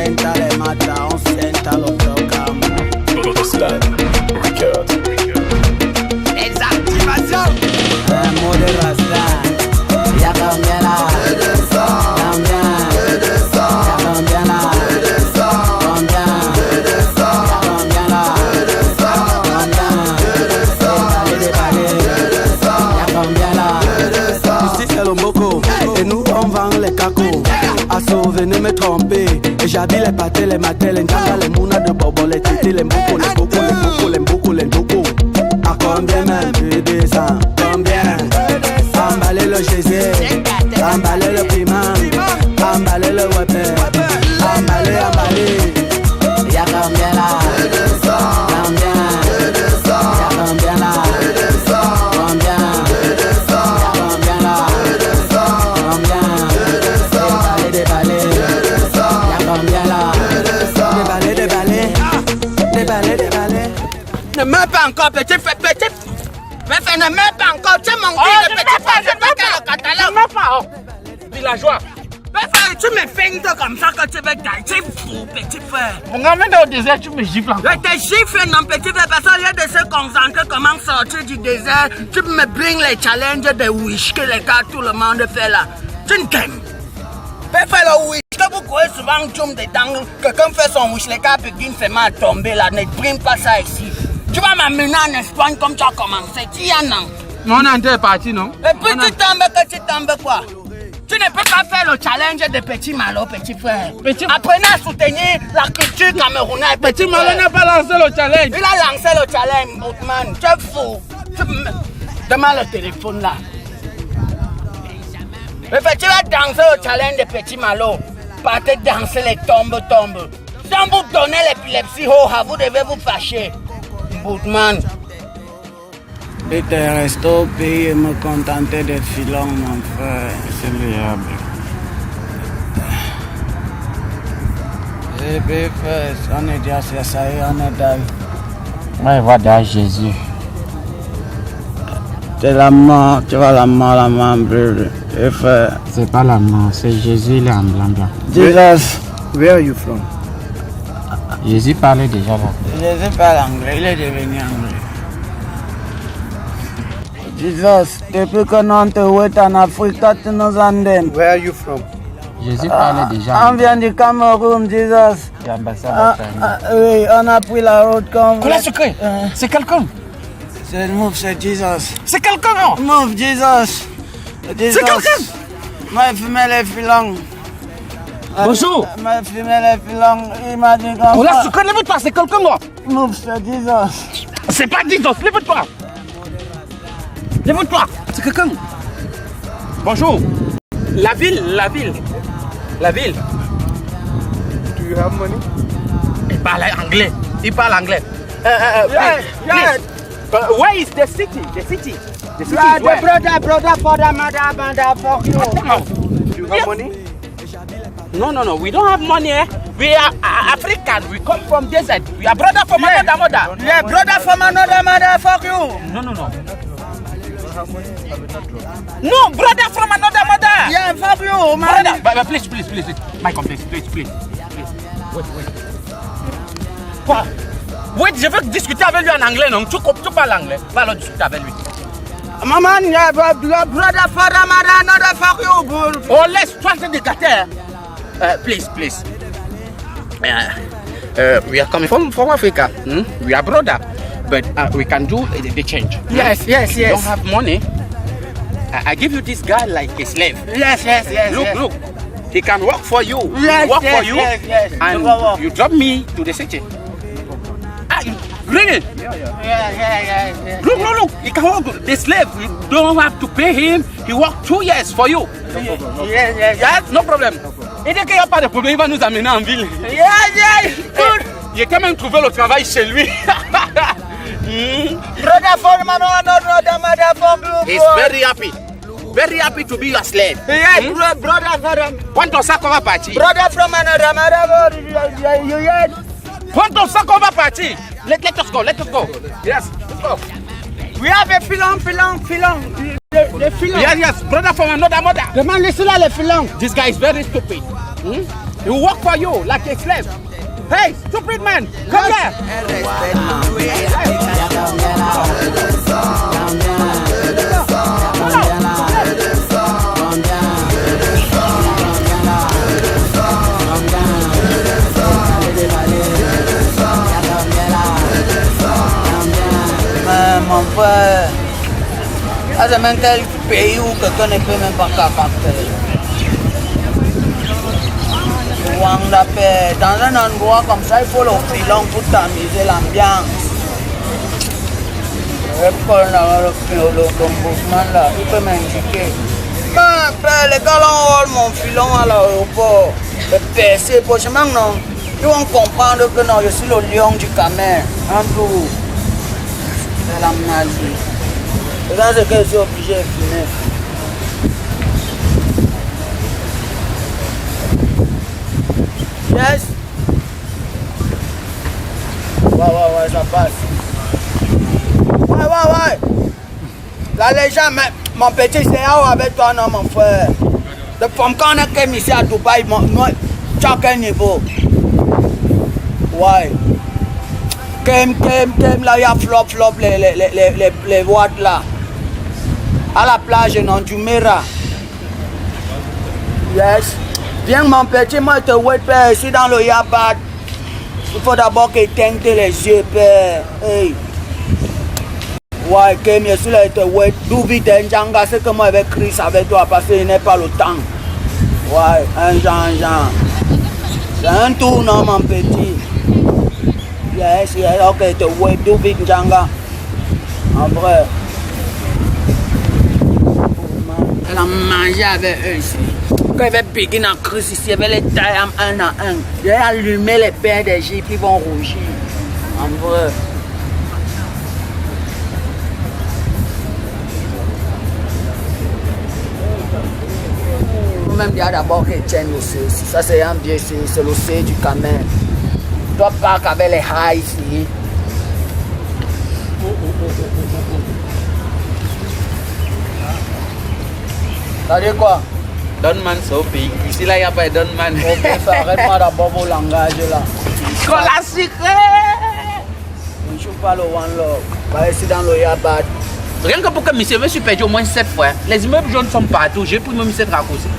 sienta, le mata, on sienta, lo tocamos. Stan, Record. Desactivation. Mot de Rasta. Ya cambia la. Cambia. Ya cambia la. Cambia. Cambia la. Ya cambia la. Ici c'est le Mboko. Et nous on vend les cacos. Asso, venez me tromper. Et j'habille les pâtés, les matins, les njaga, les mounas de bobo, les tétés, les mboko, les boko, les boko, les mboko, les ndoko. À combien même tu descends? Combien? Emballer le gésé, emballer le piment, emballer le weapon, emballer. Y'a combien là? Combien? Y'a combien là? Combien? Combien là? Combien? Déballer. Y'a combien là? Déballer. Ne meurs pas encore, petit. Mais ne meurs pas encore, tu es mon fils de petit frère, je veux que le catalogue. Ne meurs pas, villageois. Mais frère, tu me feintes comme ça que tu veux gagner, tu es fou, petit frère. Mon gamin au désert, tu me gifles encore. Je te gifle, non, petit frère, parce qu'au lieu de se concentrer comment sortir du désert, tu me bring les challenges de wish que les gars, tout le monde fait là. Tu ne t'aimes. Mais frère, le wish, que vous croyez souvent que quelqu'un fait son wish, les gars begin seulement à tomber là, ne bring pas ça ici. Tu vas m'amener en Espagne comme tu as commencé, tu y en as. Mais on est parti, non? Et puis tu tombes quoi? Tu ne peux pas faire le challenge de Petit Malo, petit frère. Apprenez à soutenir la culture camerounaise. Petit Malo n'a pas lancé le challenge. Il a lancé le challenge, Boutman. Tu es fou. Demande le téléphone là. Mais tu vas danser le challenge de Petit Malo. Partez danser les tombes. Sans vous donner l'épilepsie, vous devez vous fâcher. Boutman. J'étais resté au pays et me contenter des filons, mon frère. C'est liable. Eh bien, frère, on est déjà sur ça et on est dans. Ouais, va dans Jésus. C'est la mort, tu vois la mort, brûle. Eh frère. C'est pas la mort, c'est Jésus, il est en blanc. Jesus, where are you from? Jésus parlait déjà là. Jésus parle anglais, il est devenu anglais. Jesus, depuis que nous te voyons en Afrique, tu nous endèmes. Where are you from? Jésus parlait déjà. On vient du Cameroun, Jesus. Oui, on a pris la route comme. Quoi secret? C'est quelqu'un. C'est move, c'est Jesus. C'est quelqu'un, non? Move, Jesus. C'est quelqu'un. M'a fumé les filons. Bonjour. M'a fumé les filons. Il m'a dit comme. Quoi secret? Lève-toi, c'est quelqu'un, non? Move, c'est Jesus. C'est pas Jesus, lève-toi. Lève-toi, c'est quelqu'un. Bonjour. La ville. Do you have money? Il parle anglais. Yeah. Where is the city? The city Yeah, is where? brother, mother, fuck you. Do you have money? No, we don't have money. We are African. We come from desert. We are brother from another mother. Yeah, brother from another mother, fuck you. No. You don't have money? I will not drop. No, brother from another mother. Yeah, fuck you, man. Brother, but please. Michael, please. Wait. Quoi? Wait, je veux discuter avec lui en anglais, non? Tu parles anglais. Va alors discuter avec lui. Maman, yeah, brother, father, mother, another fuck you, bull. Oh, let's try to get there. Please. We are coming from Africa. We are brother. But we can do the change. Yes. You don't have money. I give you this guy like a slave. Yes. Look. He can work for you. Yes, work for you. Yes. And you drop me to the city. Really? Yeah. Look. He can work. The slave, you don't have to pay him. He worked 2 years for you. Yes. No problem. Il dit qu'il n'y a pas de problème, il va nous amener en ville. Yeah. Good. J'ai quand même trouvé le travail chez lui. Brother from another mother, fuck you. He's very happy to be your slave. Yes, brother from. Quand on sait qu'on va partir. Brother from another mother, you hear? Quand on sait qu'on va partir. Let us go. Yes, let's go. We have a filon. The filon. Yes, brother from another mother. Demande-le là, le filon. This guy is very stupid. He will work for you like a slave. Hey, stupid man, come here. Mon frère, c'est même quel pays où quelqu'un ne peut même pas capter. Dans un endroit comme ça, il faut le filon pour tamiser l'ambiance. Le mouvement là, il peut m'indiquer. Les gars là, ont mon filon à l'aéroport. Le PC, prochainement non. Ils vont comprendre que non, je suis le lion du Camer. Un tout. C'est la magie. C'est dans ce que je suis obligé de filmer. Yes. Ouais, ça passe. Ouais. La légende, mon petit, c'est là avec toi, non, mon frère. De forme quand on est ici à Dubaï, moi, tu as quel niveau? Ouais. Là, il y a flop, les watts là. À la plage, non, du Mera. Yes. Viens, mon petit, moi, je te vois, père, ici dans le Yabat. Il faut d'abord que tu éteignes les yeux, père. Hey. Ouais, Kem, je suis là, je te vois. D'où vite, un Djanga, c'est que moi, avec Chris, avec toi, parce qu'il n'est pas le temps. Ouais, un Jean. C'est un tour, non, mon petit. Yes, ok, je te vois. D'où vite, Djanga. En vrai. Elle a mangé avec eux ici. Quand il va piquer dans la crise ici, il va les tailler un à un. Il va allumer les paires des gifs, ils vont rougir. En vrai. Même dire d'abord qu'ils tiennent le C. Ça c'est un bien, c'est le C du Camer. Tu dois pas avec les highs ici. Ça dit quoi? Donman, c'est au pays. Ici, là, il n'y a pas de Donman. Ok, arrête-moi d'abord vos langages là. Classique. Je ne joue pas le One Love. Va ici dans le Yabat. Rien que pour que monsieur me suis perdu au moins 7 fois. Les immeubles jaunes sont partout. J'ai pris même 7 raccourcis.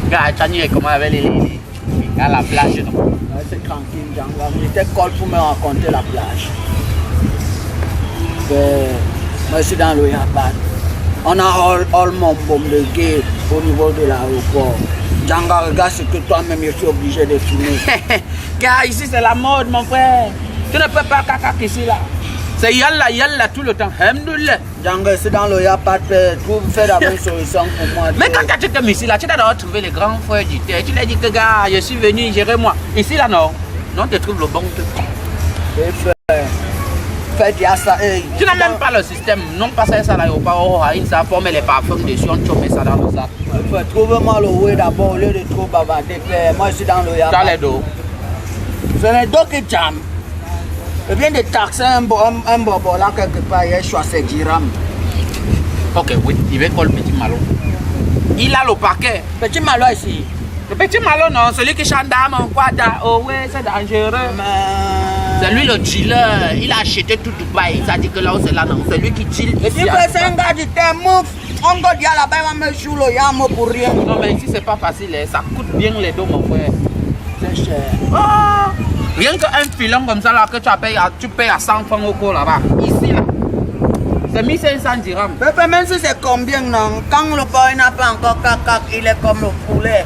Regarde, Tchani est comment avec les à la plage. Non? C'est tranquille, Djanga. J'étais call pour me raconter la plage. Moi, je suis dans le Yabat. On a all mon bombe de guet au niveau de l'aéroport. Djanga, regarde ce que toi-même je suis obligé de filmer. Car ici c'est la mode, mon frère. Tu ne peux pas caca ici là. C'est yalla tout le temps. Alhamdoulilah. Djanga, c'est dans le Yabat. Fais d'abord une solution pour moi. Mais quand tu es ici là, tu dois trouver les grands frères du terre. Tu leur dis que gars, je suis venu gérer moi. Ici là, non. Non, tu trouves le bon truc. Tu n'as même pas le système, non pas ça à l'aéroport, ça a formé les parfums dessus, on met ça dans le sac. Trouve-moi le way d'abord au lieu de trop bavarder. Moi je suis dans le Yabat. Dans les dos. C'est les dos qui jam. Je viens de taxer un bobo là quelque part, il a choisi 10 dirhams. Ok, oui, il va coller le petit Malo. Il a le paquet. Petit Malo ici. Le petit Malo non, celui qui chante dans mon quadra, oh ouais, c'est dangereux. C'est lui le dealer, il a acheté tout Dubaï, il a dit que là où c'est là, non, c'est lui qui deal. Et tu fais un gars du terme, on va dire là-bas, il va me jouer le yam pour rien. Non mais ici c'est pas facile, ça coûte bien les dos mon frère. C'est cher. Oh, rien qu'un filon comme ça là que tu payes à 100 francs au cours là-bas, ici là. C'est 1500 dirhams. Mais même si c'est combien non, quand le boy n'a pas encore caca, il est comme le poulet.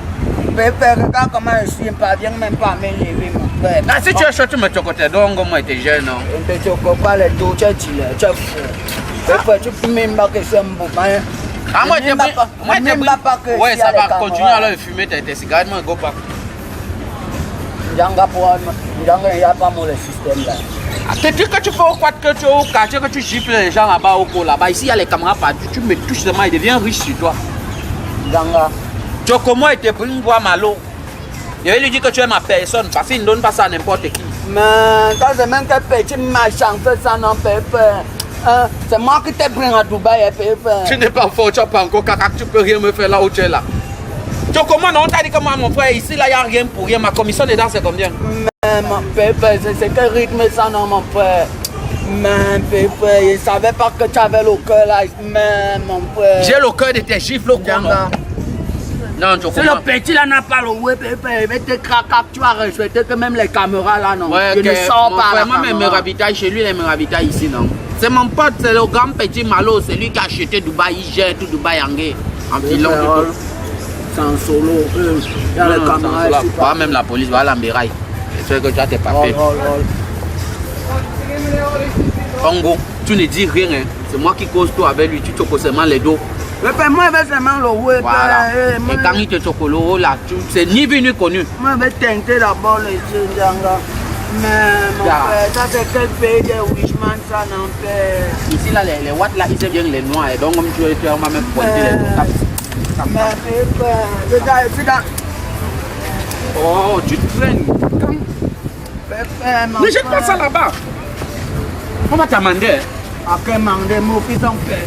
Regarde comment je suis, il ne parvient même pas à m'élever, mon frère. Ah, si tu es chaud, tu me chocotais donc, moi, tu es jeune, non? Je ne te chocote pas les dos, tu es dealer, tu es fou. Tu peux même pas que c'est un beau man. Ah, moi, tu es ouais, ça va continuer à le fumer tes cigarettes, moi, go pas. Djanga, il n'y a pas mon système là. Tu dis que tu fais au quad, que tu es au quartier, que tu gifles les gens là-bas, au cours là-bas. Ici, il y a les caméras partout, tu me touches seulement, il devient riche sur toi. Djanga. Chocomo était pour une boire Malo. Je vais lui dire que tu es ma personne parce qu'il ne donne pas ça à n'importe qui. Mais quand c'est même que petit machin fait ça, non, c'est moi qui te prends à Dubaï, Tu n'es pas fort, tu n'as pas encore caca, tu peux rien me faire là où tu es là. Comment on t'a dit que moi, mon frère, ici, là, il n'y a rien pour rien. Ma commission dedans, c'est combien? Mais mon pépé, c'est quel rythme ça, non, mon frère? Mais pépé, il savait pas que tu avais le cœur là. Mais mon frère. J'ai le cœur de tes gifles, quoi, non? Non, tu si le petit là n'a pas le ouais, pépé, il va te craquer, tu vas respecter que même les caméras là, non? Ouais, je ne sors pas là. Moi, il me ravitaille chez lui, il me ravitaille ici, non? C'est mon pote, c'est le grand petit Malo, c'est lui qui a acheté Dubaï, il gère tout Dubaï Angé. En pilon, c'est en solo, il y a les caméras. Pas même la police, voilà l'embéraille. C'est que tu as tes papiers. Congo, tu ne dis rien, hein. C'est moi qui cause tout avec lui, tu te seulement les dos. Mais moi, je vais seulement le ouais. Voilà. Et quand il te chocolat là, c'est ni vu ni connu. Moi, je vais tenter d'abord les jeux d'Anga. Mais mon frère, ça c'est quel pays de Wishman, ça non fait. Ici là, les watts là, ils se viennent les noirs. Et donc, comme tu vas même pointer les mais c'est dans. Oh, tu te traînes. Ne jette pas ça là-bas. On va t'amender. À quel mandé, mon fils en fait.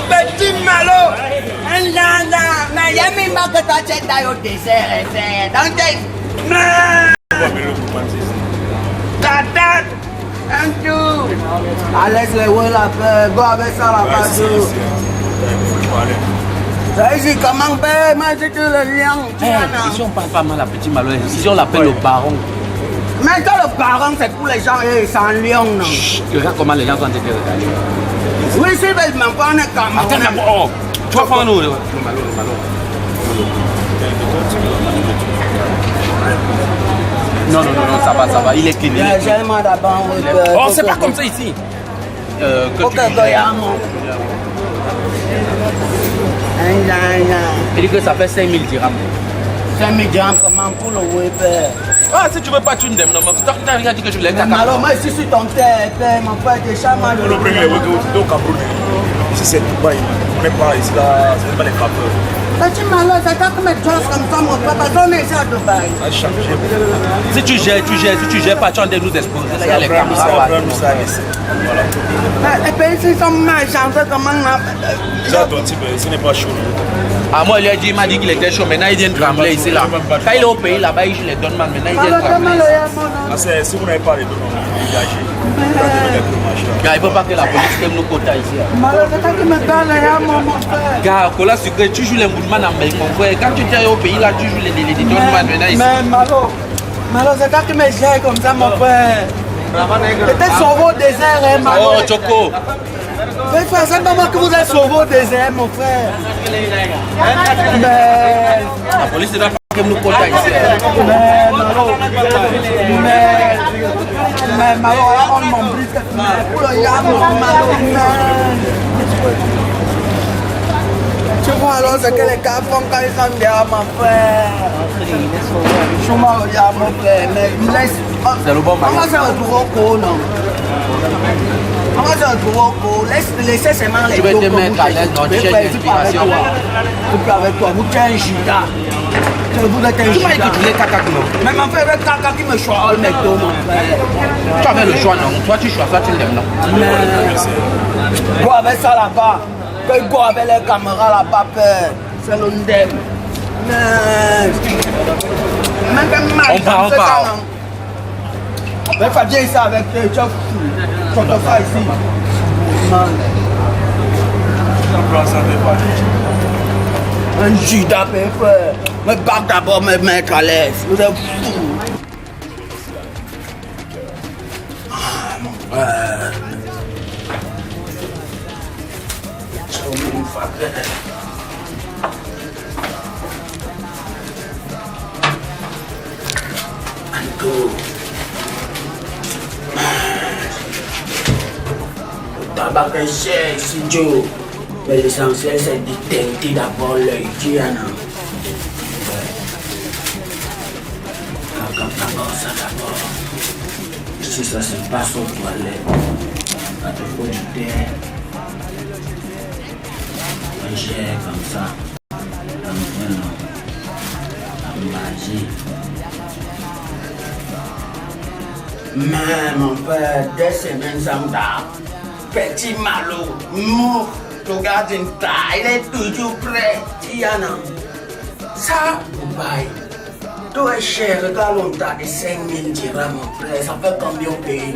Petit Malo, mais y'a même pas que toi tu es dans le désert, donc Tata, un tout. Alex les ouais la paix, go avec ça la passe. Ça ici comment faire, mais c'est le lion. Ici on parle pas mal à Petit Malo, ici on l'appelle le baron. Mais toi le baron c'est pour les gens sans lion non. Regarde comment les gens sont été regardés. Oui c'est belle mais pas on est comme. Attends d'abord, tu vas prendre le Malo. Non, ça va, il est clean. Oh, c'est pas comme ça ici. Il dit que ça fait 5000 dirhams. 5000 dirhams, comment pour le web? Ah, si tu veux pas, tu ne demandes pas. Tu as dit que je voulais. Alors, moi, ici, sur ton terre, mon père, déjà mal. Le premier, au Cameroun. Ici, c'est Dubaï. On n'est pas ici, là, ce n'est pas les frappeurs. Petit Malo, c'est pas comme une chose comme ça, mon père, parce qu'on est ici à Dubaï. Si tu gères pas, tu en nous exposer. Il y a les caméras. Et puis, ici, ils sont mal chanceux, comment on a. Déjà, ton type, ce n'est pas chaud. Ah, moi, il m'a dit qu'il était chaud, maintenant il vient de trembler ici, là. Quand il est au pays, là-bas, il les donne mal, maintenant il vient de trembler. Si vous n'avez pas les dons, dégagez. Il ne faut pas que la police aime nos quotas ici. Malo, c'est toi qui me donne, mon frère. Gars, Kola Sucré, tu joues les mouvements en Belgique, mon frère. Quand tu es au pays, là, tu joues les donnements maintenant ici. Mais Malo, c'est toi qui me gère comme ça, mon frère. J'étais sauvé au désert, Malo. Oh, Choco. Mais frère, c'est pas moi que vous êtes sauvé au désert, mon frère. Mais. La police ne doit pas que nous quotas ici. Mais Malo, on m'en brise. Pour le yam, Malo, tu vois alors ce que les gars font quand ils sont derrière mon frère. Je m'en regarde mon frère, mais laisse. C'est le bon on va se retrouver au cours, non? On va se retrouver au cours. Laissez seulement les Tu veux te mettre à l'aise, non? Tu cherches l'inspiration. Tu peux avec toi, vous êtes un judas. Vous êtes un Tu m'as dit judas. que tu voulais caca, non? Mais mon frère, le caca qui me choisit, le McDo, mon frère. Tu avais le choix, non? Toi, tu choisis, toi, tu l'aimes, non? Go avec ça là-bas. Que go avec les caméras là-bas, père. C'est le ndem. On part. Mais Fabien ici avec tes tu fous. Ça ici. Un judas, frère. Me bague d'abord, me mettre à l'aise. Vous êtes fous. Mon frère. Le tabac est cher, si Joe. Mais l'essentiel, c'est de tenter d'abord l'œil. Si ça se passe aux toilettes, ça te faut du thé. Un jet comme ça. Magie. Mais mon père, 2 semaines sans tard, petit Malo, mou, regarde une taille, il est toujours prêt. Tiana, ça, Dubaï, tout est cher, regarde on t'a de 5000 dirhams, mon frère, ça fait combien au pays?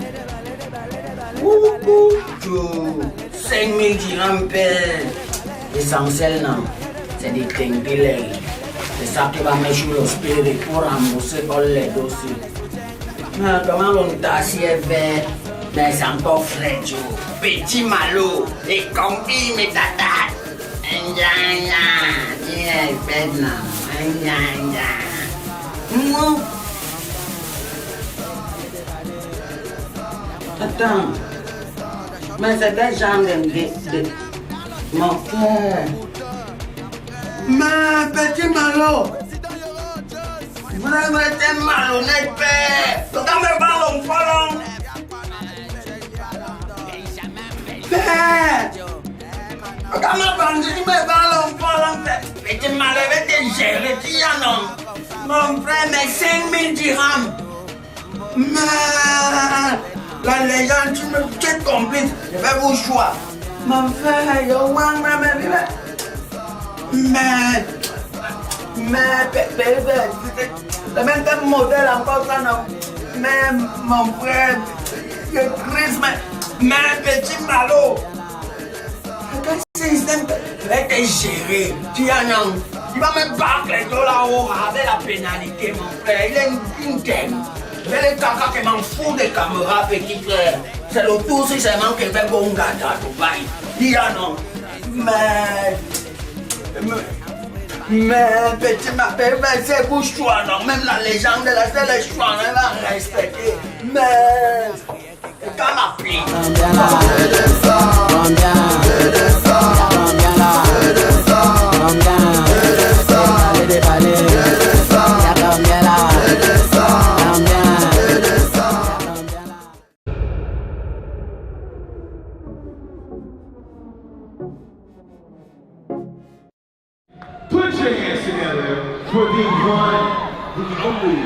5000 dirhams, père. L'essentiel, non, c'est des trinquets. C'est ça qui va mettre sur l'hospitalier pour rembourser pour les dossiers. Mais comment on t'a si vert, mais c'est encore frais, Joe. Petit Malo, et compris mes tatas. Attends, mais c'est des gens de mon frère. Mais petit Malo, vous avez été malhonnête, père. Regarde mes ballons, ballons. Père, regarde mes ballons, ballons, père. Petit Malo, je vais te gérer, tu y en as. Mon frère, mais 5000 dirhams. Mais la légende, tu es complice. Je vais vous choisir. Mon frère, je vois ma mère. Mais, le même modèle encore ça, non. Mais, mon frère, je crise, mais, petit Malo, quel système va te gérer? Tu vas me battre les dollars avec la pénalité, mon frère. Il est une thème. Il est le caca qui m'en fout des caméras, petit frère. C'est le tout si c'est manqué de Bongada, Dubaï. Dis non. Mais petit ma père, c'est pour choix, non? Même la légende de la seule choix, elle va respecter. Mais quand ma plie. Put your hands together for the one, the only